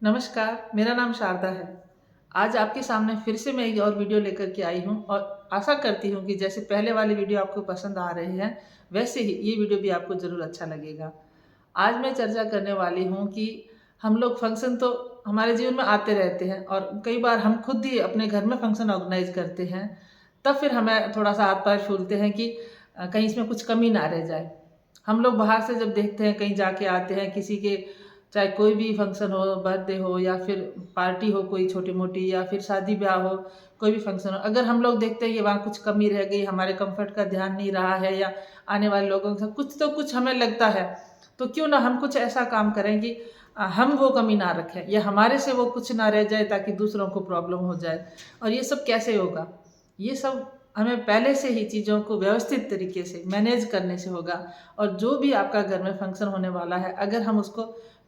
नमस्कार, मेरा नाम शारदा है। आज आपके सामने फिर से मैं एक और वीडियो लेकर के आई हूँ और आशा करती हूँ कि जैसे पहले वाली वीडियो आपको पसंद आ रही है, वैसे ही ये वीडियो भी आपको ज़रूर अच्छा लगेगा। आज मैं चर्चा करने वाली हूँ कि हम लोग फंक्शन तो हमारे जीवन में आते रहते हैं और कई बार हम खुद ही अपने घर में फंक्शन ऑर्गेनाइज करते हैं। तब फिर हमें थोड़ा-सा हाथ-पैर फूलते हैं कि कहीं इसमें कुछ कमी ना रह जाए। हम लोग बाहर से जब देखते हैं, कहीं जाके आते हैं, किसी के चाहे कोई भी फंक्शन हो, बर्थडे हो या फिर पार्टी हो कोई छोटी-मोटी या फिर शादी-ब्याह हो, कोई भी फंक्शन हो, अगर हम लोग देखते हैं कि वहाँ कुछ कमी रह गई, हमारे कम्फर्ट का ध्यान नहीं रहा है या आने वाले लोगों के साथ कुछ तो कुछ हमें लगता है, तो क्यों ना हम कुछ ऐसा काम करें कि हम वो कमी ना रखें या हमारे से वो कुछ ना रह जाए ताकि दूसरों को प्रॉब्लम हो जाए। और ये सब कैसे होगा? ये सब हमें पहले से ही चीज़ों को व्यवस्थित तरीके से मैनेज करने से होगा। और जो भी आपका घर में फंक्शन होने वाला है, अगर हम उसको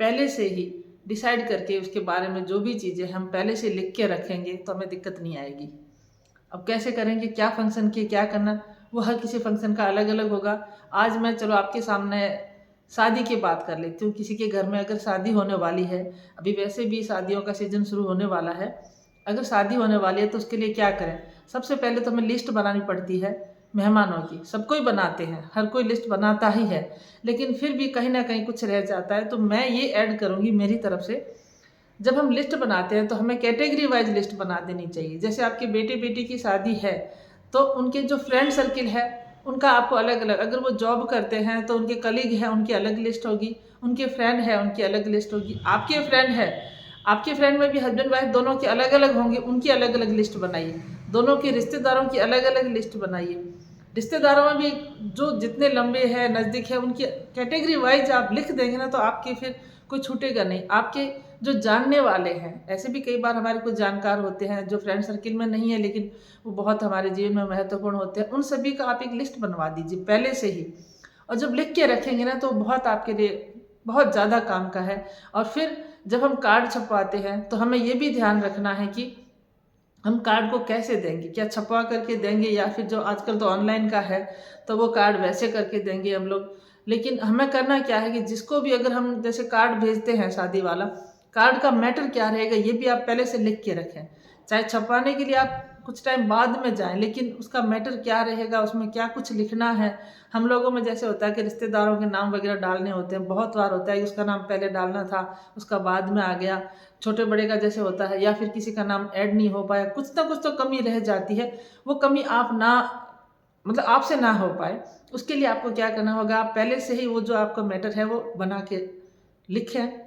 पहले से ही डिसाइड करके उसके बारे में जो भी चीज़ें हम पहले से लिख के रखेंगे तो हमें दिक्कत नहीं आएगी। अब कैसे करेंगे, क्या फंक्शन की क्या करना, वो हर किसी फंक्शन का अलग अलग होगा। आज मैं चलो आपके सामने शादी की बात कर लेती हूँ। किसी के घर में अगर शादी होने वाली है, अभी वैसे भी शादियों का सीज़न शुरू होने वाला है। अगर शादी होने वाली है तो उसके लिए क्या करें? सबसे पहले तो हमें लिस्ट बनानी पड़ती है मेहमानों की। सब कोई बनाते हैं, हर कोई लिस्ट बनाता ही है, लेकिन फिर भी कहीं न कहीं कुछ रह जाता है। तो मैं ये ऐड करूँगी मेरी तरफ से, जब हम लिस्ट बनाते हैं तो हमें कैटेगरी वाइज लिस्ट बना देनी चाहिए। जैसे आपके बेटे-बेटी की शादी है, तो उनके जो फ्रेंड सर्किल है, उनका आपको अलग-अलग, अगर वो जॉब करते हैं तो उनके कलीग हैं, उनकी अलग लिस्ट होगी, उनके फ्रेंड हैं, उनकी अलग लिस्ट होगी, आपके फ्रेंड हैं, आपके फ्रेंड में भी हस्बैंड वाइफ दोनों के अलग-अलग होंगे, उनकी अलग-अलग लिस्ट बनाइए। दोनों के रिश्तेदारों की अलग-अलग लिस्ट बनाइए। रिश्तेदारों में भी जो जितने लंबे हैं, नज़दीक है, उनकी कैटेगरी वाइज आप लिख देंगे ना, तो आपके फिर कोई छूटेगा नहीं। आपके जो जानने वाले हैं, ऐसे भी कई बार हमारे कुछ जानकार होते हैं जो फ्रेंड सर्किल में नहीं है लेकिन वो बहुत हमारे जीवन में महत्वपूर्ण होते हैं, उन सभी का आप एक लिस्ट बनवा दीजिए पहले से ही। और जब लिख के रखेंगे ना तो बहुत आपके लिए बहुत ज़्यादा काम का है। और फिर जब हम कार्ड छपवाते हैं तो हमें ये भी ध्यान रखना है कि हम कार्ड को कैसे देंगे, क्या छपवा करके देंगे या फिर जो आजकल तो ऑनलाइन का है तो वो कार्ड वैसे करके देंगे हम लोग। लेकिन हमें करना क्या है कि जिसको भी अगर हम जैसे कार्ड भेजते हैं शादी वाला, कार्ड का मैटर क्या रहेगा ये भी आप पहले से लिख के रखें। चाहे छपवाने के लिए आप कुछ टाइम बाद में जाएँ, लेकिन उसका मैटर क्या रहेगा, उसमें क्या कुछ लिखना है। हम लोगों में जैसे होता है कि रिश्तेदारों के नाम वगैरह डालने होते हैं, बहुत बार होता है कि उसका नाम पहले डालना था, उसका बाद में आ गया। छोटे-बड़े का जैसे होता है या फिर किसी का नाम ऐड नहीं हो पाया, कुछ ना कुछ तो कमी रह जाती है। वो कमी आप ना, मतलब आपसे ना हो पाए, उसके लिए आपको क्या करना होगा, आप पहले से ही वो जो आपका मैटर है वो बना के लिखें।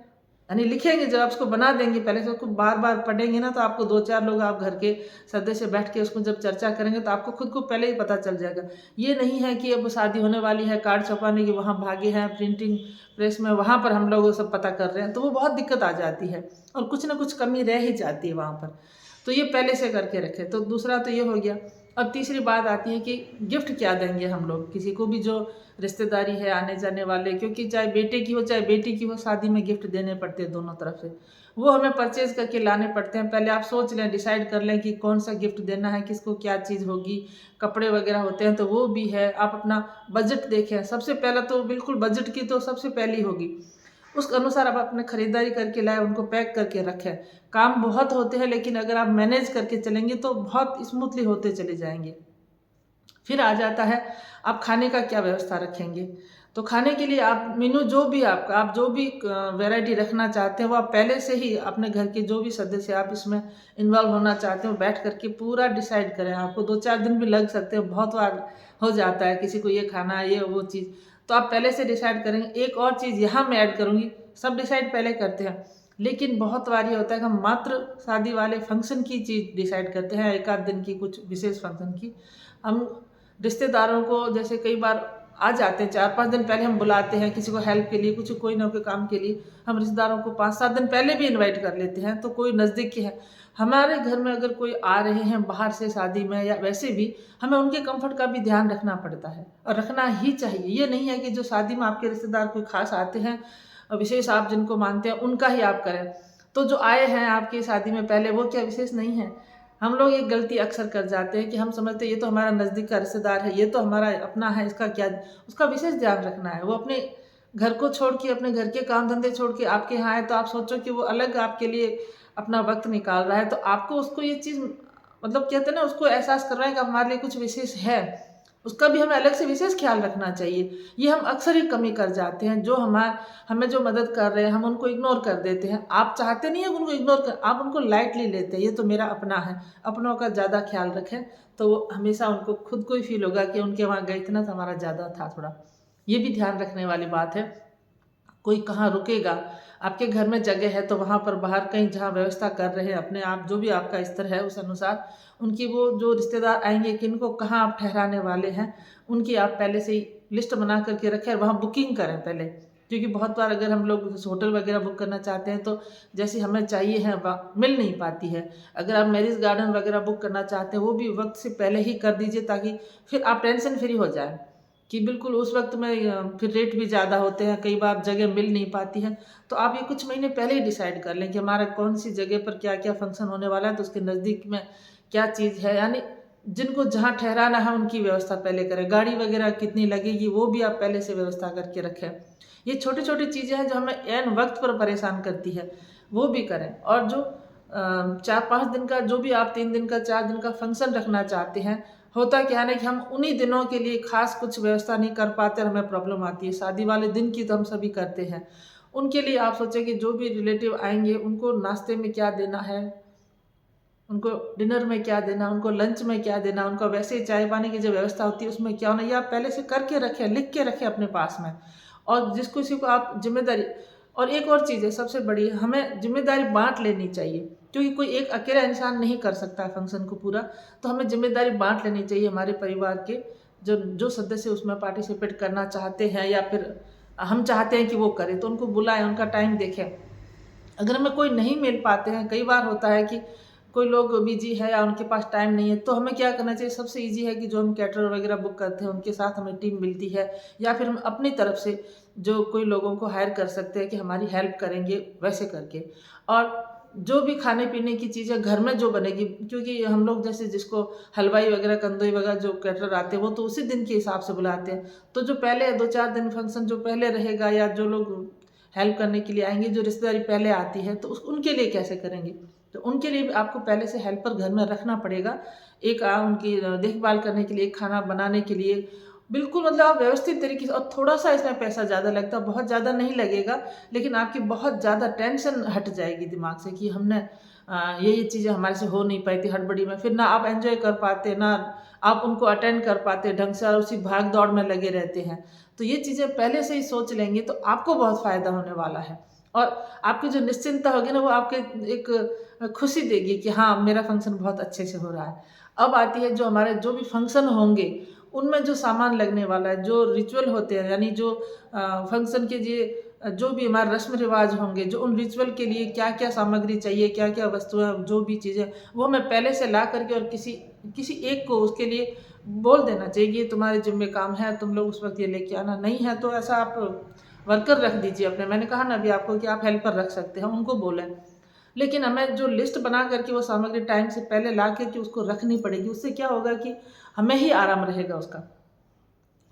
यानी लिखेंगे, जब आप उसको बना देंगे पहले से, उसको बार-बार पढ़ेंगे ना तो आपको 2-4 लोग आप घर के सदस्य बैठ के उसको जब चर्चा करेंगे तो आपको खुद को पहले ही पता चल जाएगा। ये नहीं है कि अब शादी होने वाली है, कार्ड छपवाने की वहाँ भागे हैं, प्रिंटिंग प्रेस में वहाँ पर हम लोग वो सब पता कर रहे हैं, तो वो बहुत दिक्कत आ जाती है और कुछ ना कुछ कमी रह ही जाती है वहाँ पर। तो ये पहले से करके रखें। तो दूसरा तो ये हो गया। अब तीसरी बात आती है कि गिफ्ट क्या देंगे हम लोग, किसी को भी जो रिश्तेदारी है आने जाने वाले, क्योंकि चाहे बेटे की हो चाहे बेटी की हो, शादी में गिफ्ट देने पड़ते हैं दोनों तरफ से। वो हमें परचेज़ करके लाने पड़ते हैं। पहले आप सोच लें, डिसाइड कर लें कि कौन-सा गिफ्ट देना है, किसको क्या चीज़ होगी, कपड़े वगैरह होते हैं तो वो भी है। आप अपना बजट देखें, सबसे पहला तो बिल्कुल बजट की तो सबसे पहली होगी। उस अनुसार आप अपने खरीदारी करके लाएँ, उनको पैक करके रखें। काम बहुत होते हैं लेकिन अगर आप मैनेज करके चलेंगे तो बहुत स्मूथली होते चले जाएँगे। फिर आ जाता है, आप खाने का क्या व्यवस्था रखेंगे? तो खाने के लिए आप मेनू जो भी आपका, आप जो भी वैरायटी रखना चाहते हैं वो आप पहले से ही अपने घर के जो भी सदस्य आप इसमें इन्वॉल्व होना चाहते हो बैठ कर के पूरा डिसाइड करें। आपको 2-4 दिन भी लग सकते हैं, बहुत बार हो जाता है किसी को ये खाना है, ये वो चीज़। तो आप पहले से डिसाइड करेंगे। एक और चीज़ यहाँ मैं ऐड करूँगी, सब डिसाइड पहले करते हैं, लेकिन बहुत बार ये होता है कि हम मात्र शादी वाले फंक्शन की चीज़ डिसाइड करते हैं, 1 आध दिन की कुछ विशेष फंक्शन की। हम रिश्तेदारों को जैसे कई बार आ जाते हैं, 4-5 दिन पहले हम बुलाते हैं किसी को हेल्प के लिए, कुछ कोई ना कोई काम के लिए। हम रिश्तेदारों को 5-7 दिन पहले भी इनवाइट कर लेते हैं, तो कोई नज़दीक के हैं। हमारे घर में अगर कोई आ रहे हैं बाहर से शादी में या वैसे भी, हमें उनके कम्फ़र्ट का भी ध्यान रखना पड़ता है और रखना ही चाहिए। ये नहीं है कि जो शादी में आपके रिश्तेदार कोई ख़ास आते हैं, विशेष आप जिनको मानते हैं उनका ही आप करें। तो जो आए हैं आपकी शादी में पहले, वो क्या विशेष नहीं है? हम लोग एक गलती अक्सर कर जाते हैं कि हम समझते हैं ये तो हमारा नज़दीक का रिश्तेदार है, ये तो हमारा अपना है, इसका क्या, उसका विशेष ध्यान रखना है। वो अपने घर को छोड़ के, अपने घर के काम धंधे छोड़ के आपके यहाँ आए, तो आप सोचो कि वो अलग आपके लिए अपना वक्त निकाल रहा है, तो आपको उसको ये चीज़ मतलब कहते हैं ना, उसको एहसास करवाएं कि हमारे लिए कुछ विशेष है, उसका भी हमें अलग से विशेष ख्याल रखना चाहिए। ये हम अक्सर ही कमी कर जाते हैं। जो हमें जो मदद कर रहे हैं हम उनको इग्नोर कर देते हैं। आप चाहते नहीं है उनको इग्नोर कर, आप उनको लाइटली लेते हैं, ये तो मेरा अपना है। अपनों का ज़्यादा ख्याल रखें तो वो हमेशा उनको खुद को ही फील होगा कि उनके वहाँ गए थे ना तो हमारा ज़्यादा था थोड़ा। ये भी ध्यान रखने वाली बात है। कोई कहाँ रुकेगा, आपके घर में जगह है तो वहाँ पर बाहर कहीं जहाँ व्यवस्था कर रहे हैं अपने आप, जो भी आपका स्तर है उस अनुसार उनकी, वो जो रिश्तेदार आएंगे किनको कहाँ आप ठहराने वाले हैं, उनकी आप पहले से ही लिस्ट बना करके रखें और वहाँ बुकिंग करें पहले। क्योंकि बहुत बार अगर हम लोग होटल वगैरह बुक करना चाहते हैं तो जैसे हमें चाहिए है मिल नहीं पाती है। अगर आप मैरिज गार्डन वगैरह बुक करना चाहते हैं वो भी वक्त से पहले ही कर दीजिए, ताकि फिर आप टेंशन फ्री हो जाए कि बिल्कुल उस वक्त में फिर रेट भी ज़्यादा होते हैं, कई बार जगह मिल नहीं पाती है। तो आप ये कुछ महीने पहले ही डिसाइड कर लें कि हमारा कौन सी जगह पर क्या क्या फंक्शन होने वाला है, तो उसके नज़दीक में क्या चीज़ है, यानी जिनको जहाँ ठहराना है उनकी व्यवस्था पहले करें। गाड़ी वगैरह कितनी लगेगी वो भी आप पहले से व्यवस्था करके रखें। ये छोटी छोटी चीज़ें हैं जो हमें ऐन वक्त पर परेशान करती है, वो भी करें। और जो 4-5 दिन का, जो भी आप 3 दिन का 4 दिन का फंक्शन रखना चाहते हैं, होता क्या है ना कि हम उन्हीं दिनों के लिए खास कुछ व्यवस्था नहीं कर पाते और हमें प्रॉब्लम आती है। शादी वाले दिन की तो हम सभी करते हैं, उनके लिए आप सोचें कि जो भी रिलेटिव आएंगे उनको नाश्ते में क्या देना है, उनको डिनर में क्या देना, उनको लंच में क्या देना, उनको वैसे ही चाय पानी की जो व्यवस्था होती है उसमें क्या होना, ये आप पहले से करके रखें, लिख के रखें अपने पास में। और जिस किसी को आप जिम्मेदारी, और एक और चीज़ है सबसे बड़ी, हमें जिम्मेदारी बांट लेनी चाहिए, क्योंकि कोई एक अकेला इंसान नहीं कर सकता है फंक्शन को पूरा। तो हमें जिम्मेदारी बांट लेनी चाहिए। हमारे परिवार के जो जो सदस्य उसमें पार्टिसिपेट करना चाहते हैं या फिर हम चाहते हैं कि वो करें, तो उनको बुलाएं, उनका टाइम देखें। अगर हमें कोई नहीं मिल पाते हैं, कई बार होता है कि कोई लोग बिजी है या उनके पास टाइम नहीं है, तो हमें क्या करना चाहिए, सबसे इजी है कि जो हम कैटरर वगैरह बुक करते हैं उनके साथ हमें टीम मिलती है, या फिर हम अपनी तरफ से जो कोई लोगों को हायर कर सकते हैं कि हमारी हेल्प करेंगे, वैसे करके। और जो भी खाने पीने की चीज़ें घर में जो बनेगी, क्योंकि हम लोग जैसे जिसको हलवाई वगैरह कंदोई वगैरह जो कैटरर आते हैं वो तो उसी दिन के हिसाब से बुलाते हैं। तो जो पहले 2-4 दिन फंक्शन जो पहले रहेगा, या जो लोग हेल्प करने के लिए आएंगे, जो रिश्तेदारी पहले आती है, तो उनके लिए कैसे करेंगे, तो उनके लिए भी आपको पहले से हेल्पर घर में रखना पड़ेगा। एक उनकी देखभाल करने के लिए, खाना बनाने के लिए, बिल्कुल मतलब आप व्यवस्थित तरीके से। और थोड़ा सा इसमें पैसा ज़्यादा लगता है, बहुत ज़्यादा नहीं लगेगा, लेकिन आपकी बहुत ज़्यादा टेंशन हट जाएगी दिमाग से कि हमने ये चीज़ें हमारे से हो नहीं पाई थी हड़बड़ी में, फिर ना आप एंजॉय कर पाते, ना आप उनको अटेंड कर पाते ढंग से, और उसी भाग दौड़ में लगे रहते हैं। तो ये चीज़ें पहले से ही सोच लेंगे तो आपको बहुत फ़ायदा होने वाला है। और आपकी जो निश्चिंतता होगी ना, वो आपके एक खुशी देगी कि हाँ मेरा फंक्शन बहुत अच्छे से हो रहा है। अब आती है जो हमारे जो भी फंक्शन होंगे उनमें जो सामान लगने वाला है, जो रिचुअल होते हैं, यानी जो फंक्शन के लिए जो भी हमारे रस्म रिवाज होंगे, जो उन रिचुअल के लिए क्या क्या सामग्री चाहिए, क्या क्या वस्तुएं, जो भी चीज़ें, वो हमें पहले से ला करके और किसी एक को उसके लिए बोल देना चाहिए कि ये तुम्हारे जिम्मे काम है, तुम लोग उस वक्त ये लेके आना। नहीं है तो ऐसा आप वर्कर रख दीजिए अपने, मैंने कहा ना अभी आपको कि आप हेल्पर रख सकते हैं, उनको बोलें। लेकिन हमें जो लिस्ट बना करके वो सामग्री टाइम से पहले ला करके उसको रखनी पड़ेगी। उससे क्या होगा कि हमें ही आराम रहेगा उसका।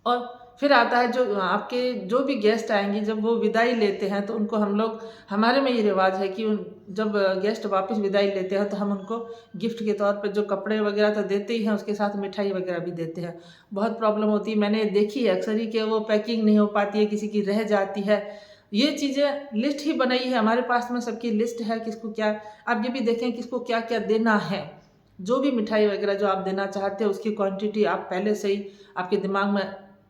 और फिर आता है जो आपके जो भी गेस्ट आएंगे, जब वो विदाई लेते हैं तो उनको हम लोग, हमारे में ये रिवाज है कि जब गेस्ट वापस विदाई लेते हैं तो हम उनको गिफ्ट के तौर पर जो कपड़े वगैरह तो देते ही हैं, उसके साथ मिठाई वगैरह भी देते हैं। बहुत प्रॉब्लम होती है, मैंने देखी है अक्सर ही कि वो पैकिंग नहीं हो पाती है, किसी की रह जाती है। ये चीज़ें लिस्ट ही बनाई है हमारे पास में, सबकी लिस्ट है किसको क्या। आप ये भी देखें किसको क्या क्या देना है। जो भी मिठाई वगैरह जो आप देना चाहते हैं उसकी क्वांटिटी आप पहले से ही आपके दिमाग में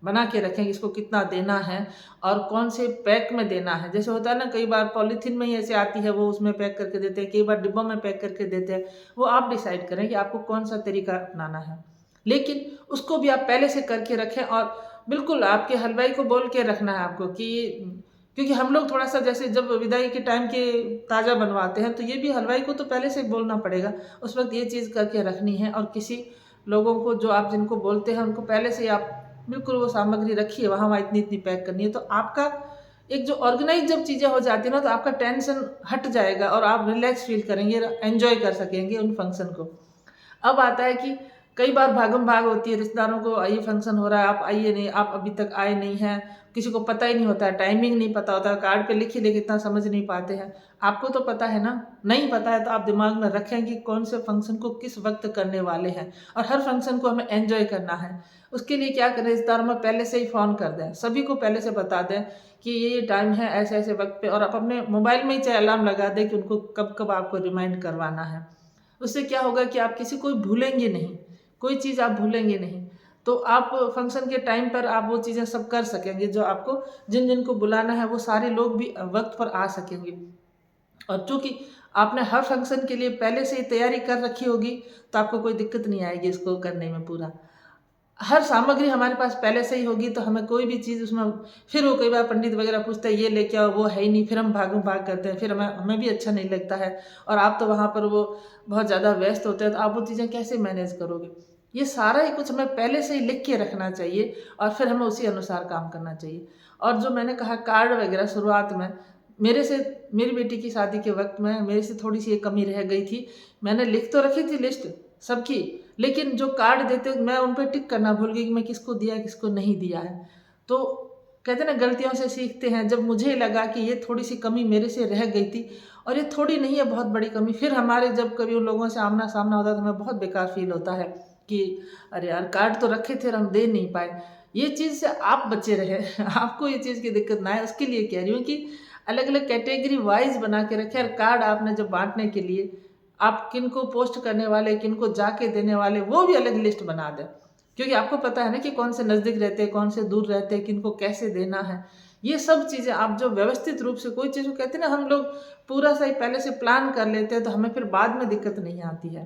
बना के रखें कि इसको कितना देना है और कौन से पैक में देना है। जैसे होता है ना, कई बार पॉलीथीन में ही ऐसे आती है, वो उसमें पैक करके देते हैं, कई बार डिब्बों में पैक करके देते हैं। वो आप डिसाइड करें कि आपको कौन सा तरीका अपनाना है, लेकिन उसको भी आप पहले से करके रखें। और बिल्कुल आपके हलवाई को बोल के रखना है आपको कि, क्योंकि हम लोग थोड़ा सा जैसे जब विदाई के टाइम के ताज़ा बनवाते हैं, तो ये भी हलवाई को तो पहले से बोलना पड़ेगा उस वक्त ये चीज़ करके रखनी है। और किसी लोगों को जो आप जिनको बोलते हैं उनको पहले से आप बिल्कुल वो सामग्री रखिए, वहाँ इतनी इतनी पैक करनी है। तो आपका एक जो ऑर्गेनाइज जब चीज़ें हो जाती है ना, तो आपका टेंशन हट जाएगा और आप रिलैक्स फील करेंगे, एंजॉय कर सकेंगे उन फंक्शन को। अब आता है कि कई बार भागम भाग होती है, रिश्तेदारों को ये फंक्शन हो रहा है, आप आइए नहीं, आप अभी तक आए नहीं हैं, किसी को पता ही नहीं होता है, टाइमिंग नहीं पता होता है, कार्ड पे लिख ही लेके इतना समझ नहीं पाते हैं। आपको तो पता है ना, नहीं पता है तो आप दिमाग में रखें कि कौन से फंक्शन को किस वक्त करने वाले हैं, और हर फंक्शन को हमें एंजॉय करना है। उसके लिए क्या करें, रिश्तेदारों में पहले से ही फ़ोन कर दें, सभी को पहले से बता दें कि ये टाइम है ऐसे ऐसे वक्त पे, और आप अपने मोबाइल में ही चाहे अलार्म लगा दें कि उनको कब कब आपको रिमाइंड करवाना है। उससे क्या होगा कि आप किसी को भूलेंगे नहीं, कोई चीज़ आप भूलेंगे नहीं, तो आप फंक्शन के टाइम पर आप वो चीज़ें सब कर सकेंगे, जो आपको जिन जिन को बुलाना है वो सारे लोग भी वक्त पर आ सकेंगे। और चूँकि आपने हर फंक्शन के लिए पहले से ही तैयारी कर रखी होगी, तो आपको कोई दिक्कत नहीं आएगी इसको करने में। पूरा हर सामग्री हमारे पास पहले से ही होगी, तो हमें कोई भी चीज़ उसमें, फिर वो कई बार पंडित वगैरह पूछते हैं ये लेके आओ, वो है ही नहीं, फिर हम भागम भाग करते हैं, फिर हमें हमें भी अच्छा नहीं लगता है, और आप तो वहाँ पर वो बहुत ज़्यादा व्यस्त होते हैं, तो आप वो चीज़ें कैसे मैनेज करोगे। ये सारा ही कुछ हमें पहले से ही लिख के रखना चाहिए, और फिर हमें उसी अनुसार काम करना चाहिए। और जो मैंने कहा कार्ड वगैरह, शुरुआत में मेरे से, मेरी बेटी की शादी के वक्त में मेरे से थोड़ी सी एक कमी रह गई थी। मैंने लिख तो रखी थी लिस्ट सबकी, लेकिन जो कार्ड देते मैं उन पे टिक करना भूल गई कि मैं किसको दिया किसको नहीं दिया है। तो कहते हैं ना, गलतियों से सीखते हैं। जब मुझे लगा कि ये थोड़ी सी कमी मेरे से रह गई थी, और ये थोड़ी नहीं है, बहुत बड़ी कमी, फिर हमारे जब कभी उन लोगों से आमना सामना होता है तो हमें बहुत बेकार फील होता है कि अरे यार, कार्ड तो रखे थे और हम दे नहीं पाए। ये चीज़ से आप बचे रहे आपको ये चीज़ की दिक्कत ना है, उसके लिए कह रही हूँ कि अलग अलग कैटेगरी वाइज बना के रखें। और कार्ड आपने जब बांटने के लिए, आप किन को पोस्ट करने वाले, किन को जाके देने वाले, वो भी अलग लिस्ट बना दें, क्योंकि आपको पता है ना कि कौन से नज़दीक रहते हैं, कौन से दूर रहते हैं, किन को कैसे देना है। ये सब चीज़ें आप जो व्यवस्थित रूप से, कोई चीज़ को कहते हैं ना, हम लोग पूरा सही पहले से प्लान कर लेते हैं, तो हमें फिर बाद में दिक्कत नहीं आती है।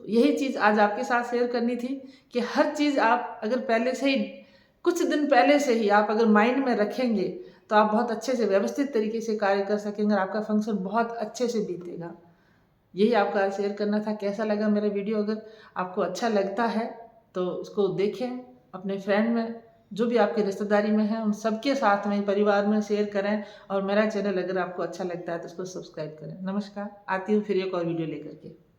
तो यही चीज़ आज आपके साथ शेयर करनी थी कि हर चीज़ आप अगर पहले से ही, कुछ दिन पहले से ही आप अगर माइंड में रखेंगे, तो आप बहुत अच्छे से व्यवस्थित तरीके से कार्य कर सकेंगे, और आपका फंक्शन बहुत अच्छे से बीतेगा। यही आपको आज शेयर करना था। कैसा लगा मेरा वीडियो? अगर आपको अच्छा लगता है तो उसको देखें, अपने फ्रेंड में, जो भी आपकी रिश्तेदारी में है, उन सबके साथ में, परिवार में शेयर करें। और मेरा चैनल अगर आपको अच्छा लगता है तो उसको सब्सक्राइब करें। नमस्कार, आती हूँ फिर एक और वीडियो लेकर के।